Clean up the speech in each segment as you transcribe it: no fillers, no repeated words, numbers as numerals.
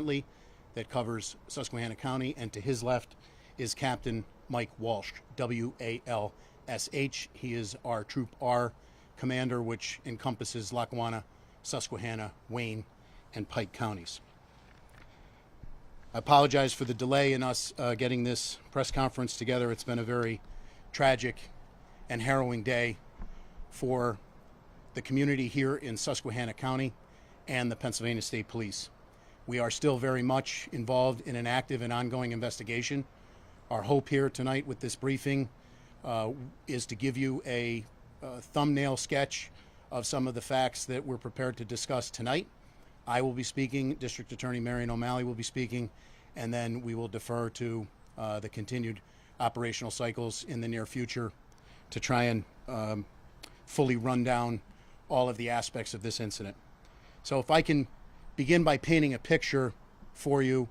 currently that covers Susquehanna County, and to his left is Captain Mike Walsh, W-A-L-S-H. He is our Troop R commander, which encompasses Lackawanna, Susquehanna, Wayne, and Pike counties. I apologize for the delay in us getting this press conference together. It's been a very tragic and harrowing day for the community here in Susquehanna County and the Pennsylvania State Police. We are still very much involved in an active and ongoing investigation. Our hope here tonight with this briefing is to give you a thumbnail sketch of some of the facts that we're prepared to discuss tonight. I will be speaking, District Attorney Marion O'Malley will be speaking, and then we will defer to the continued operational cycles in the near future to try and fully run down all of the aspects of this incident. So if I can begin by painting a picture for you,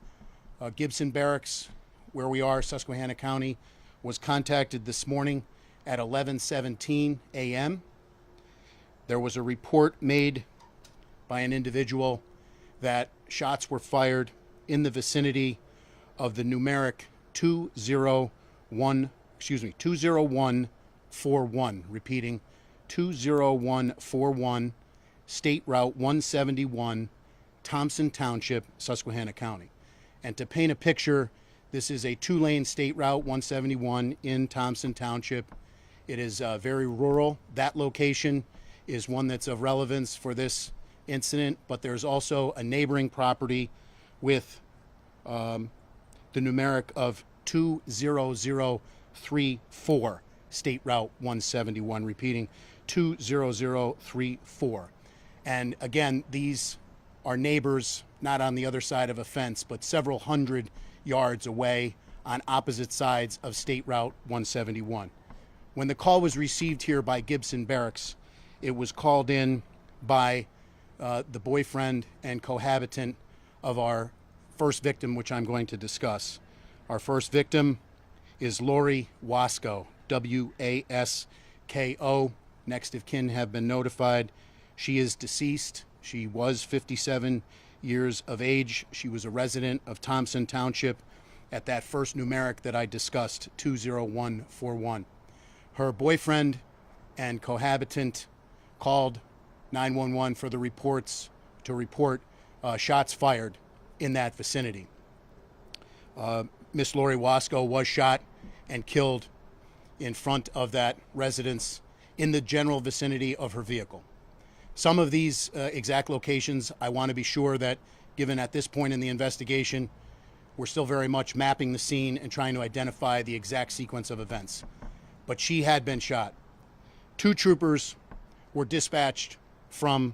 Gibson Barracks, where we are, Susquehanna County, was contacted this morning at 11:17 a.m. There was a report made by an individual that shots were fired in the vicinity of the numeric 20141, repeating 20141, State Route 171, Thompson Township, Susquehanna County. And to paint a picture, this is a two-lane State Route 171 in Thompson Township. It is very rural. That location is one that's of relevance for this incident, but there's also a neighboring property with the numeric of 20034, State Route 171, repeating 20034. And again, these are neighbors not on the other side of a fence, but several hundred yards away on opposite sides of State Route 171. When the call was received here by Gibson Barracks, it was called in by the boyfriend and cohabitant of our first victim, which I'm going to discuss. Our first victim is Lori Wasco, W-A-S-K-O. Next of kin have been notified. She is deceased. She was 57 years of age. She was a resident of Thompson Township at that first numeric that I discussed, 20141. Her boyfriend and cohabitant called 911 for the reports to report shots fired in that vicinity. Miss Lori Wasco was shot and killed in front of that residence in the general vicinity of her vehicle. Some of these exact locations, I want to be sure that, given at this point in the investigation, we're still very much mapping the scene and trying to identify the exact sequence of events. But she had been shot. Two troopers were dispatched from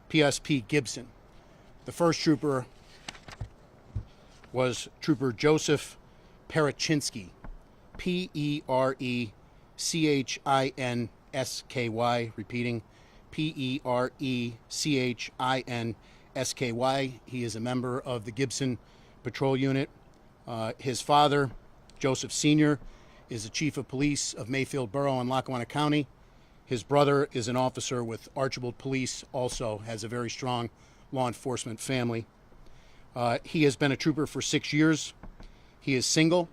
PSP Gibson. The first trooper was Trooper Joseph Perechinsky, P-E-R-E-C-H-I-N-S-K-Y, repeating P-E-R-E-C-H-I-N-S-K-Y. He is a member of the Gibson Patrol Unit. His father, Joseph Sr., is the Chief of Police of Mayfield Borough in Lackawanna County. His brother is an officer with Archibald Police, also has a very strong law enforcement family. He has been a trooper for 6 years. He is single.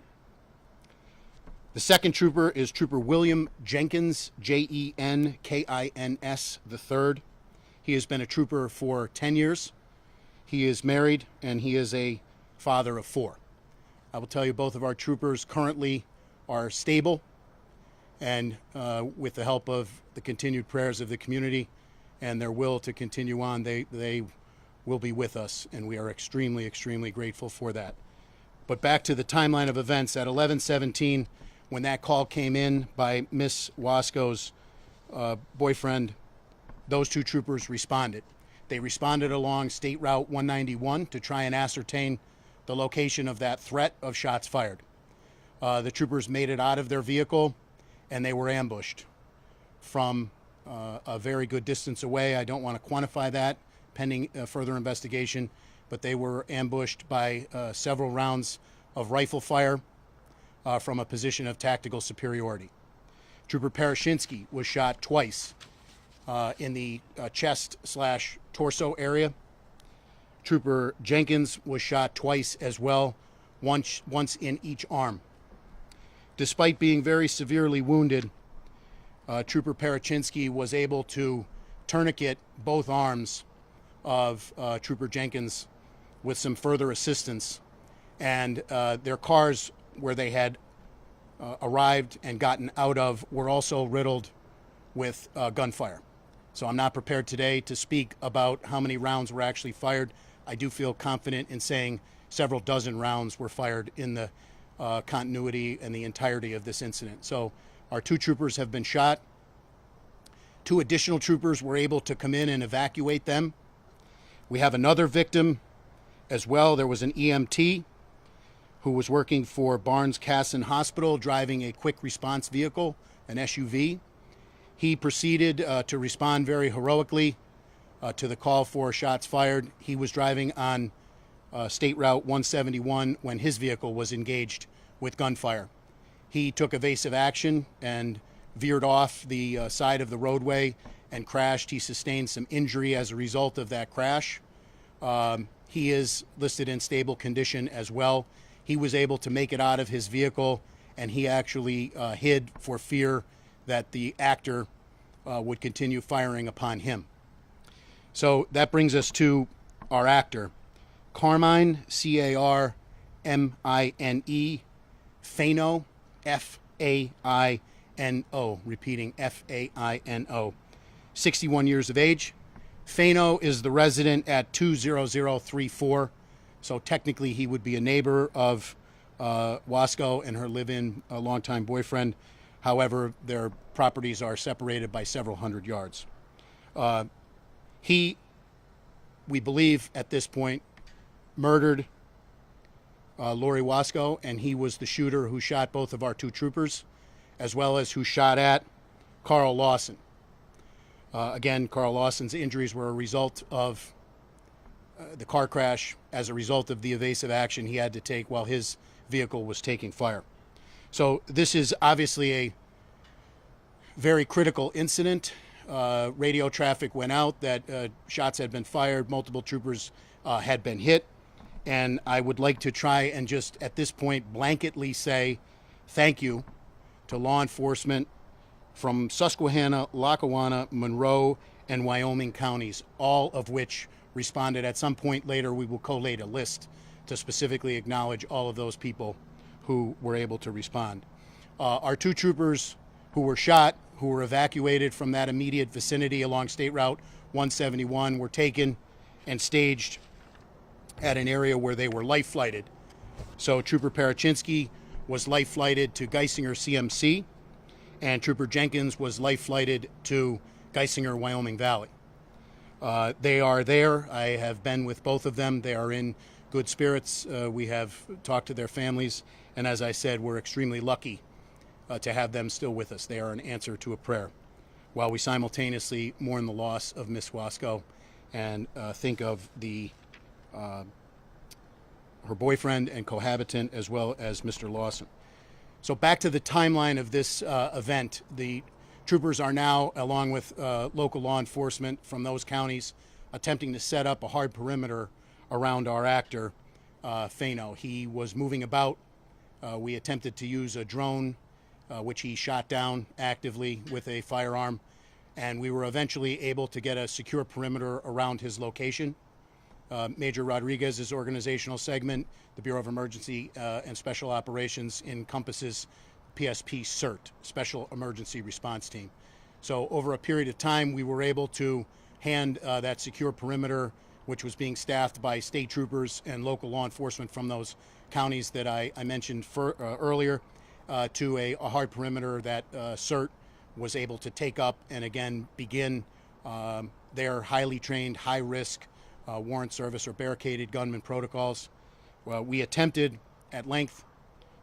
The second trooper is Trooper William Jenkins, Jenkins III. He has been a trooper for 10 years. He is married and he is a father of 4. I will tell you, both of our troopers currently are stable, and with the help of the continued prayers of the community and their will to continue on, they will be with us, and we are extremely, extremely grateful for that. But back to the timeline of events. At 11:17, when that call came in by Miss Wasco's boyfriend, those two troopers responded. They responded along State Route 191 to try and ascertain the location of that threat of shots fired. The troopers made it out of their vehicle, and they were ambushed from a very good distance away. I don't want to quantify that pending further investigation, but they were ambushed by several rounds of rifle fire from a position of tactical superiority. Trooper Perechinsky was shot twice in the chest/torso area. Trooper Jenkins was shot twice as well, once in each arm. Despite being very severely wounded, Trooper Perechinsky was able to tourniquet both arms of Trooper Jenkins with some further assistance, and their cars where they had arrived and gotten out of were also riddled with gunfire. So I'm not prepared today to speak about how many rounds were actually fired. I do feel confident in saying several dozen rounds were fired in the continuity and the entirety of this incident. So our 2 troopers have been shot. 2 additional troopers were able to come in and evacuate them. We have another victim as well. There was an EMT who was working for Barnes-Kasson Hospital driving a quick response vehicle, an SUV. He proceeded to respond very heroically to the call for shots fired. He was driving on State Route 171 when his vehicle was engaged with gunfire. He took evasive action and veered off the side of the roadway and crashed. He sustained some injury as a result of that crash. He is listed in stable condition as well. He was able to make it out of his vehicle, and he actually hid for fear that the actor would continue firing upon him. So that brings us to our actor, Carmine, C-A-R-M-I-N-E, Faino, F-A-I-N-O, repeating F-A-I-N-O, 61 years of age. Faino is the resident at 20034, so technically he would be a neighbor of Wasco and her live-in longtime boyfriend. However, their properties are separated by several hundred yards. He, we believe at this point, murdered Lori Wasco, and he was the shooter who shot both of our 2 troopers, as well as who shot at Carl Lawson. Again, Carl Lawson's injuries were a result of the car crash as a result of the evasive action he had to take while his vehicle was taking fire. So this is obviously a very critical incident. Radio traffic went out that shots had been fired, multiple troopers had been hit, and I would like to try and just at this point blanketly say thank you to law enforcement from Susquehanna, Lackawanna, Monroe, and Wyoming counties, all of which responded. At some point later, we will collate a list to specifically acknowledge all of those people who were able to respond. Our 2 troopers who were shot, who were evacuated from that immediate vicinity along State Route 171, were taken and staged at an area where they were life flighted. So Trooper Perechinsky was life flighted to Geisinger CMC, and Trooper Jenkins was life flighted to Geisinger, Wyoming Valley. They are there. I have been with both of them. They are in good spirits. We have talked to their families, and as I said, we're extremely lucky to have them still with us. They are an answer to a prayer, while we simultaneously mourn the loss of Miss Wasco and think of her boyfriend and cohabitant, as well as Mr. Lawson. So back to the timeline of this event. The troopers are now, along with local law enforcement from those counties, attempting to set up a hard perimeter around our actor, Faino. He was moving about. We attempted to use a drone, which he shot down actively with a firearm, and we were eventually able to get a secure perimeter around his location. Major Rodriguez's organizational segment, the Bureau of Emergency and Special Operations, encompasses PSP CERT, Special Emergency Response Team. So over a period of time, we were able to hand that secure perimeter, which was being staffed by state troopers and local law enforcement from those counties that I mentioned earlier, to a hard perimeter that CERT was able to take up and again begin their highly trained, high-risk warrant service or barricaded gunman protocols. Well, we attempted at length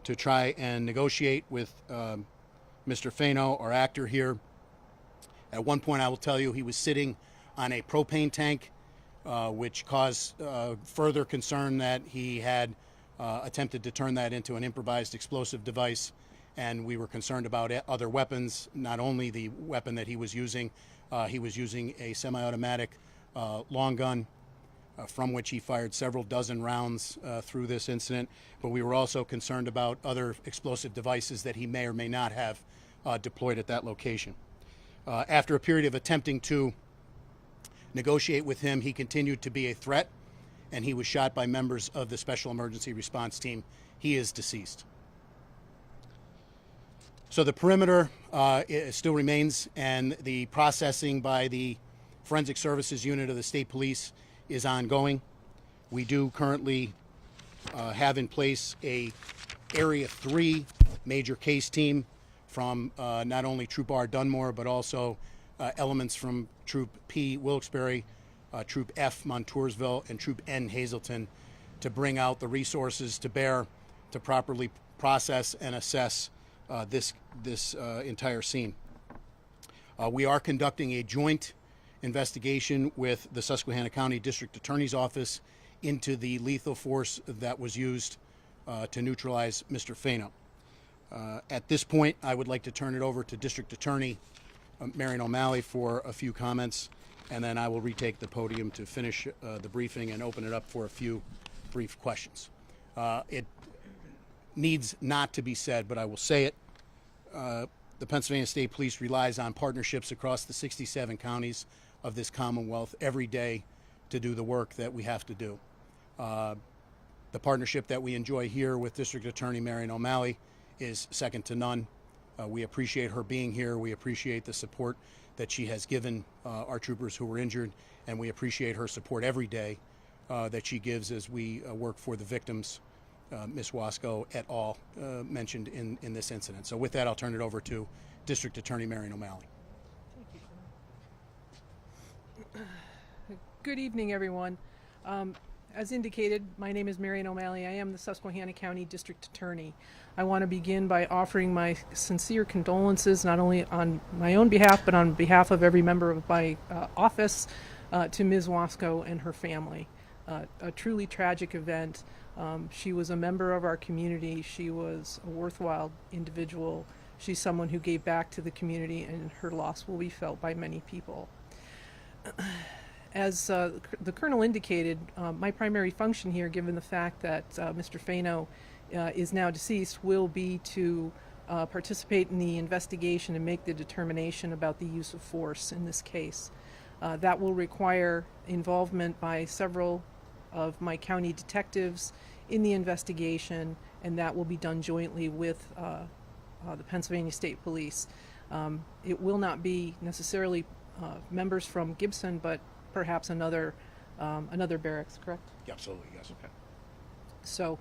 to try and negotiate with Mr. Faino, our actor here. At one point, I will tell you, he was sitting on a propane tank, which caused further concern that he had attempted to turn that into an improvised explosive device, and we were concerned about other weapons, not only the weapon that he was using a semi-automatic long gun, from which he fired several dozen rounds through this incident, but we were also concerned about other explosive devices that he may or may not have deployed at that location. After a period of attempting to negotiate with him, he continued to be a threat, and he was shot by members of the Special Emergency Response Team. He is deceased. So the perimeter still remains, and the processing by the Forensic Services Unit of the State Police is ongoing. We do currently have in place a Area 3 major case team from not only Troop R Dunmore, but also elements from Troop P Wilkes-Barre, Troop F Montoursville, and Troop N Hazleton to bring out the resources to bear to properly process and assess this entire scene. We are conducting a joint investigation with the Susquehanna County District Attorney's Office into the lethal force that was used to neutralize Mr. Fano. At this point, I would like to turn it over to District Attorney Marion O'Malley for a few comments, and then I will retake the podium to finish the briefing and open it up for a few brief questions. It needs not to be said, but I will say it. The Pennsylvania State Police relies on partnerships across the 67 counties of this Commonwealth every day to do the work that we have to do. The partnership that we enjoy here with District Attorney Marion O'Malley is second to none. We appreciate her being here. We appreciate the support that she has given our troopers who were injured, and we appreciate her support every day that she gives as we work for the victims, Ms. Wasco et al. Mentioned in this incident. So with that, I'll turn it over to District Attorney Marion O'Malley. Good evening, everyone. As indicated, my name is Marion O'Malley. I am the Susquehanna County District Attorney. I want to begin by offering my sincere condolences, not only on my own behalf, but on behalf of every member of my office, to Ms. Wasco and her family. A truly tragic event. She was a member of our community. She was a worthwhile individual. She's someone who gave back to the community, and her loss will be felt by many people. As the Colonel indicated, my primary function here, given the fact that Mr. Fano is now deceased, will be to participate in the investigation and make the determination about the use of force in this case. That will require involvement by several of my county detectives in the investigation, and that will be done jointly with the Pennsylvania State Police. It will not be necessarily members from Gibson, but perhaps another barracks, correct? Yeah, absolutely, yes. Okay. So,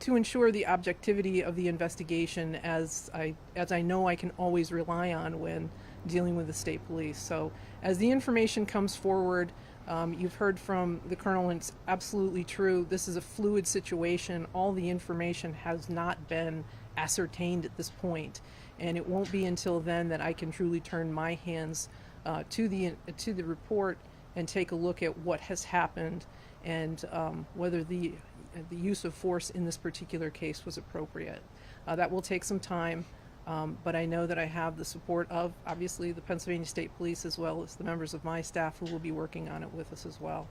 to ensure the objectivity of the investigation, as I know I can always rely on when dealing with the state police. So, as the information comes forward, you've heard from the Colonel, and it's absolutely true. This is a fluid situation. All the information has not been ascertained at this point, and it won't be until then that I can truly turn my hands to the report and take a look at what has happened and whether the use of force in this particular case was appropriate. That will take some time, but I know that I have the support of, obviously, the Pennsylvania State Police, as well as the members of my staff who will be working on it with us as well.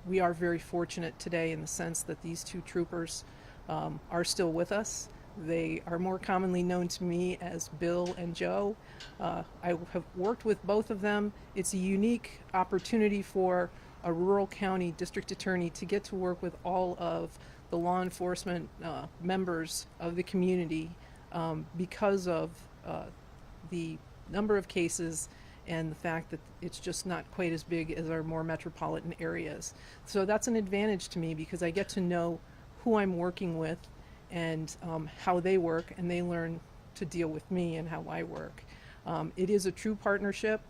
We are very fortunate today in the sense that these two troopers are still with us. They are more commonly known to me as Bill and Joe. I have worked with both of them. It's a unique opportunity for a rural county district attorney to get to work with all of the law enforcement members of the community because of the number of cases and the fact that it's just not quite as big as our more metropolitan areas. So that's an advantage to me because I get to know who I'm working with and how they work, and they learn to deal with me and how I work. It is a true partnership.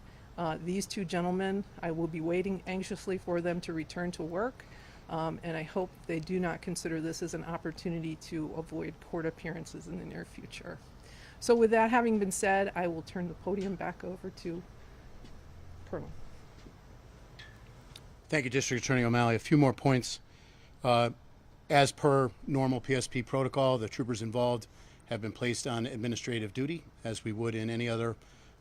These two gentlemen, I will be waiting anxiously for them to return to work, and I hope they do not consider this as an opportunity to avoid court appearances in the near future. So with that having been said, I will turn the podium back over to Colonel. Thank you, District Attorney O'Malley. A few more points. As per normal PSP protocol, the troopers involved have been placed on administrative duty, as we would in any other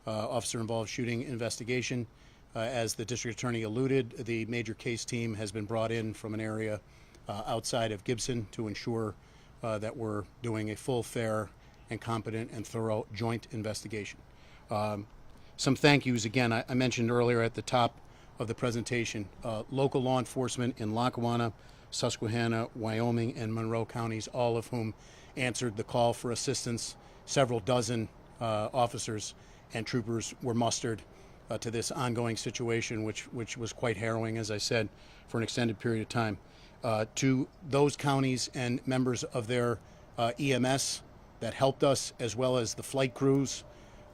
officer-involved shooting investigation. As the district attorney alluded, the major case team has been brought in from an area outside of Gibson to ensure that we're doing a full, fair, and competent and thorough joint investigation. Some thank yous again. I mentioned earlier at the top of the presentation, local law enforcement in Lackawanna, Susquehanna, Wyoming, and Monroe counties, all of whom answered the call for assistance. Several dozen officers and troopers were mustered to this ongoing situation, which was quite harrowing, as I said, for an extended period of time. To those counties and members of their EMS that helped us, as well as the flight crews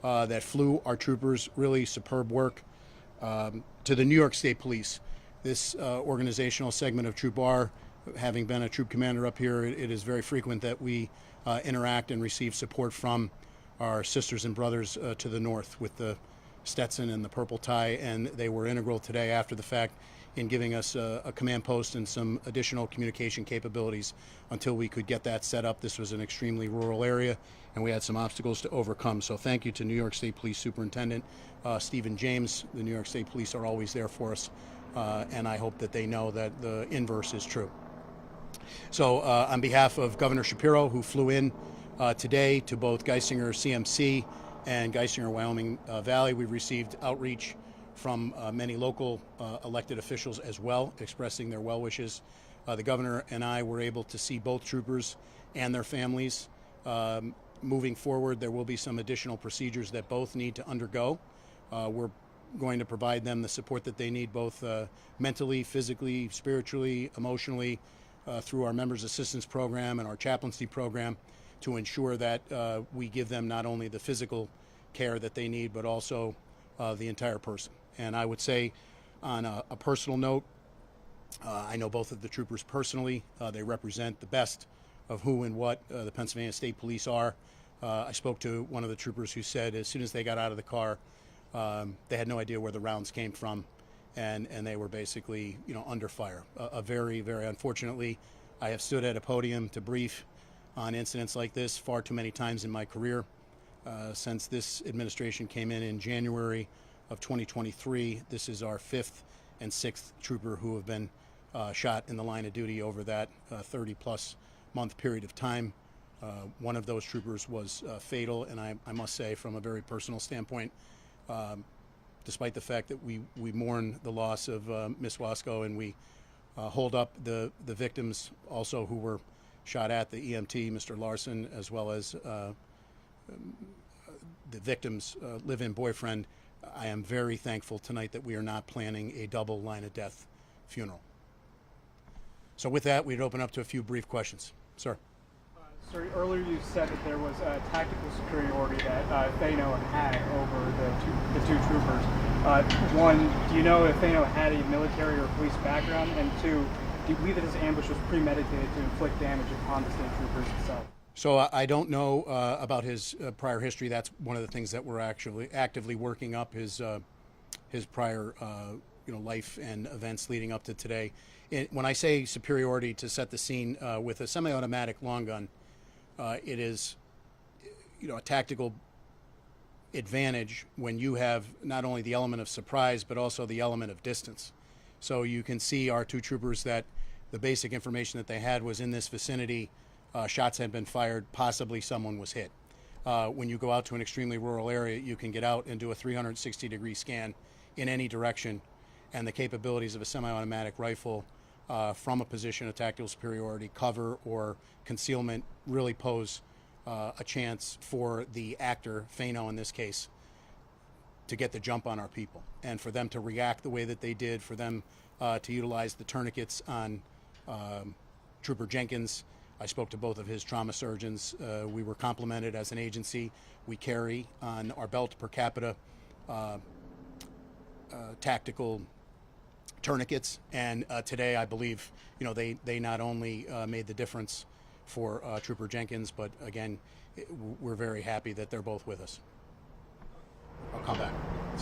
that flew our troopers, really superb work. To the New York State Police, this organizational segment of Troop R, having been a troop commander up here, it is very frequent that we interact and receive support from our sisters and brothers to the north with the Stetson and the purple tie, and they were integral today after the fact in giving us a command post and some additional communication capabilities until we could get that set up. This was an extremely rural area, and we had some obstacles to overcome. So thank you to New York State Police Superintendent Stephen James. The New York State Police are always there for us, and I hope that they know that the inverse is true. So on behalf of Governor Shapiro, who flew in today to both Geisinger CMC and Geisinger Wyoming Valley, we received outreach from many local elected officials as well, expressing their well wishes. The governor and I were able to see both troopers and their families. Moving forward, there will be some additional procedures that both need to undergo. We're going to provide them the support that they need, both mentally, physically, spiritually, emotionally, through our Members Assistance Program and our chaplaincy program, to ensure that we give them not only the physical care that they need, but also the entire person. And I would say, on a personal note, I know both of the troopers personally. They represent the best of who and what the Pennsylvania State Police are. I spoke to one of the troopers who said as soon as they got out of the car, they had no idea where the rounds came from, and they were basically, under fire. Very, very unfortunately, I have stood at a podium to brief on incidents like this far too many times in my career. Since this administration came in January of 2023, this is our 5th and 6th trooper who have been shot in the line of duty over that 30-plus month period of time. One of those troopers was fatal, and I must say, from a very personal standpoint, despite the fact that we mourn the loss of Miss Wasco, and we hold up the victims also who were shot at, the EMT, Mr. Larson, as well as the victim's live-in boyfriend. I am very thankful tonight that we are not planning a double line of death funeral. So with that, we'd open up to a few brief questions. Sir. Sir, earlier you said that there was a tactical superiority that Thano had over the two troopers. One, do you know if Thano had a military or police background? And two, do you believe that his ambush was premeditated to inflict damage upon the state troopers itself? So I don't know about his prior history. That's one of the things that we're actually actively working up, his prior life and events leading up to today. When I say superiority, to set the scene, with a semi-automatic long gun, it is a tactical advantage when you have not only the element of surprise but also the element of distance. So you can see our two troopers that the basic information that they had was in this vicinity. Shots had been fired, possibly someone was hit. When you go out to an extremely rural area, you can get out and do a 360-degree scan in any direction, and the capabilities of a semi-automatic rifle from a position of tactical superiority, cover, or concealment really pose a chance for the actor, Thano in this case, to get the jump on our people, and for them to react the way that they did, for them to utilize the tourniquets on Trooper Jenkins. I spoke to both of his trauma surgeons. We were complimented as an agency. We carry on our belt per capita tactical tourniquets, and today I believe they not only made the difference for Trooper Jenkins, but again, we're very happy that they're both with us. I'll come back.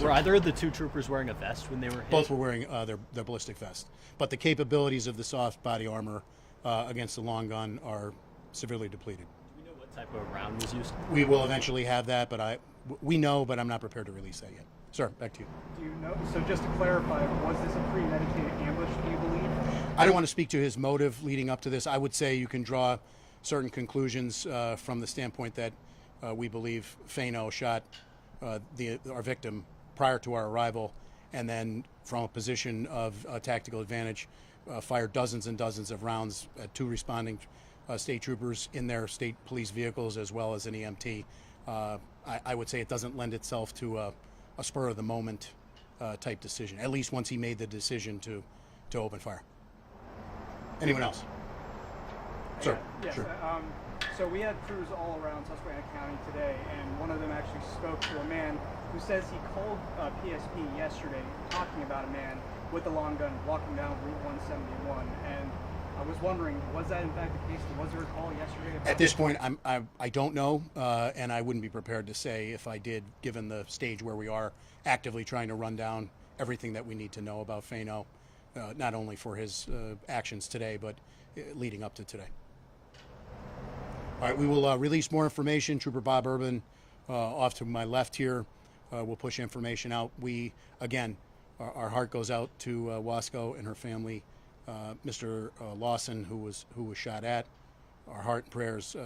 Were either of the two troopers wearing a vest when they were hit? Both were wearing their ballistic vest, but the capabilities of the soft body armor against the long gun are severely depleted. Do we know what type of round was used? We will eventually have that, but we know, but I'm not prepared to release that yet. Sir, back to you. Do you know? So just to clarify, was this a premeditated ambush? Do you believe? I don't want to speak to his motive leading up to this. I would say you can draw certain conclusions from the standpoint that we believe Fano shot our victim prior to our arrival, and then from a position of tactical advantage, fired dozens and dozens of rounds at two responding state troopers in their state police vehicles, as well as an EMT. I would say it doesn't lend itself to a spur of the moment type decision, at least once he made the decision to open fire. Anyone else? Sir. Yes. Sure. So we had crews all around Susquehanna County today, and one of them actually spoke to a man who says he called PSP yesterday talking about a man with a long gun walking down Route 171. And I was wondering, was that in fact the case? Was there a call yesterday? At this point, I don't know, and I wouldn't be prepared to say if I did, given the stage where we are actively trying to run down everything that we need to know about Fano, not only for his actions today, but leading up to today. All right, we will release more information. Trooper Bob Urban, off to my left here, will push information out. We, again, our heart goes out to Wasco and her family. Mr. Lawson, who was shot at. Our heart and prayers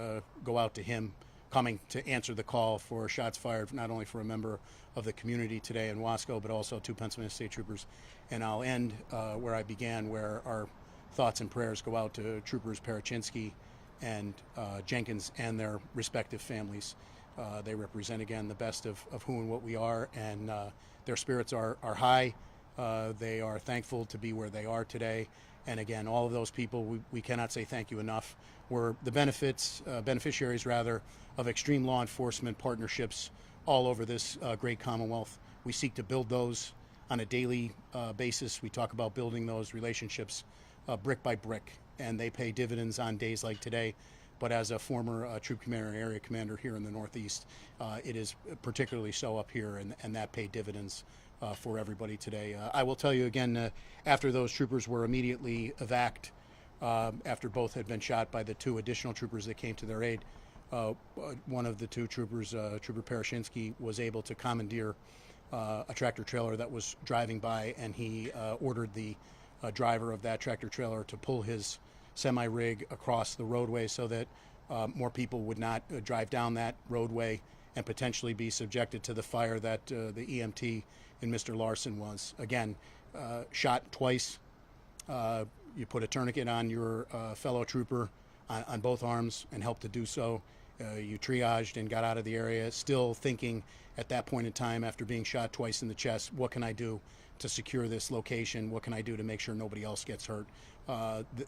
go out to him, coming to answer the call for shots fired, not only for a member of the community today in Wasco, but also two Pennsylvania State Troopers. And I'll end where I began, where our thoughts and prayers go out to Troopers Perechinsky and Jenkins and their respective families. They represent, again, the best of who and what we are, and their spirits are high. They are thankful to be where they are today. And again, all of those people, we cannot say thank you enough. We're the beneficiaries rather, of extreme law enforcement partnerships all over this great Commonwealth. We seek to build those on a daily basis. We talk about building those relationships brick by brick, and they pay dividends on days like today. But as a former troop commander and area commander here in the Northeast, it is particularly so up here, and that paid dividends for everybody today. I will tell you again, after those troopers were immediately evac'd, after both had been shot by the two additional troopers that came to their aid, one of the two troopers, Trooper Perechinsky, was able to commandeer a tractor trailer that was driving by, and he ordered the driver of that tractor trailer to pull his semi-rig across the roadway so that more people would not drive down that roadway and potentially be subjected to the fire that the EMT and Mr. Larson was. Again, shot twice. You put a tourniquet on your fellow trooper on both arms and helped to do so. You triaged and got out of the area, still thinking at that point in time, after being shot twice in the chest, what can I do to secure this location? What can I do to make sure nobody else gets hurt?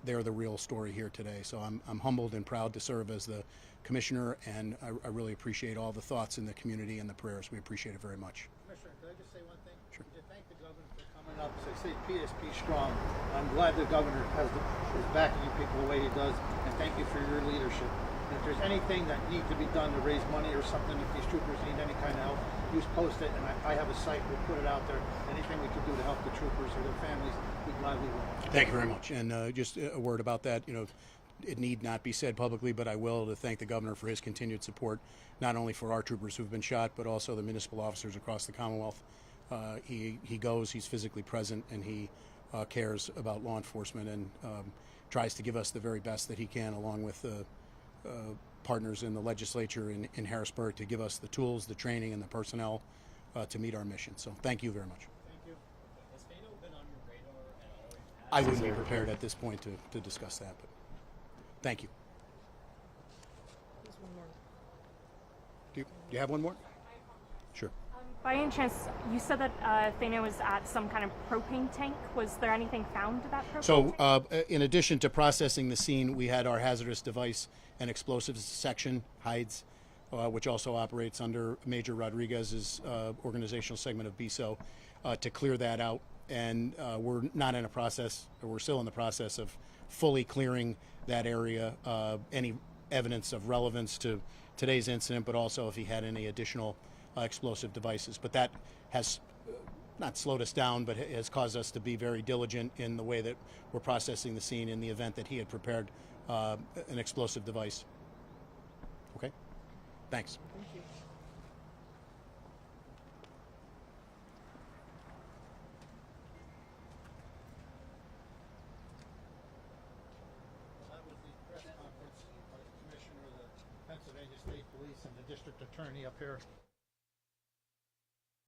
They're the real story here today. So I'm humbled and proud to serve as the commissioner, and I really appreciate all the thoughts in the community and the prayers. We appreciate it very much. Commissioner, could I just say one thing? Sure. To thank the governor for coming up, say PSP strong. I'm glad the governor is backing you people the way he does, and thank you for your leadership. And if there's anything that needs to be done to raise money or something, if these troopers need any kind of help, just post it, and I have a site, we'll put it out there. Anything we can do to help the troopers or their families, we gladly will. Thank you very much. And just a word about that, it need not be said publicly, but I will, to thank the governor for his continued support, not only for our troopers who've been shot, but also the municipal officers across the Commonwealth. He goes, he's physically present, and he cares about law enforcement, and tries to give us the very best that he can, along with partners in the legislature in Harrisburg, to give us the tools, the training, and the personnel to meet our mission. So thank you very much. Thank you. Has Fano been on your radar at all? I wouldn't be prepared at this point to discuss that, but thank you. There's one more. Do you have one more? Sure. By any chance, you said that Fano was at some kind of propane tank. Was there anything found to that propane So tank? in addition to processing the scene, we had our hazardous device and explosives section, HIDES, which also operates under Major Rodriguez's organizational segment of BISO, to clear that out. And we're still in the process of fully clearing that area, any evidence of relevance to today's incident, but also if he had any additional explosive devices. But that has not slowed us down, but has caused us to be very diligent in the way that we're processing the scene in the event that he had prepared an explosive device. Okay? Thanks. Thank you. That was the press conference by the Commissioner of the Pennsylvania State Police and the District Attorney up here.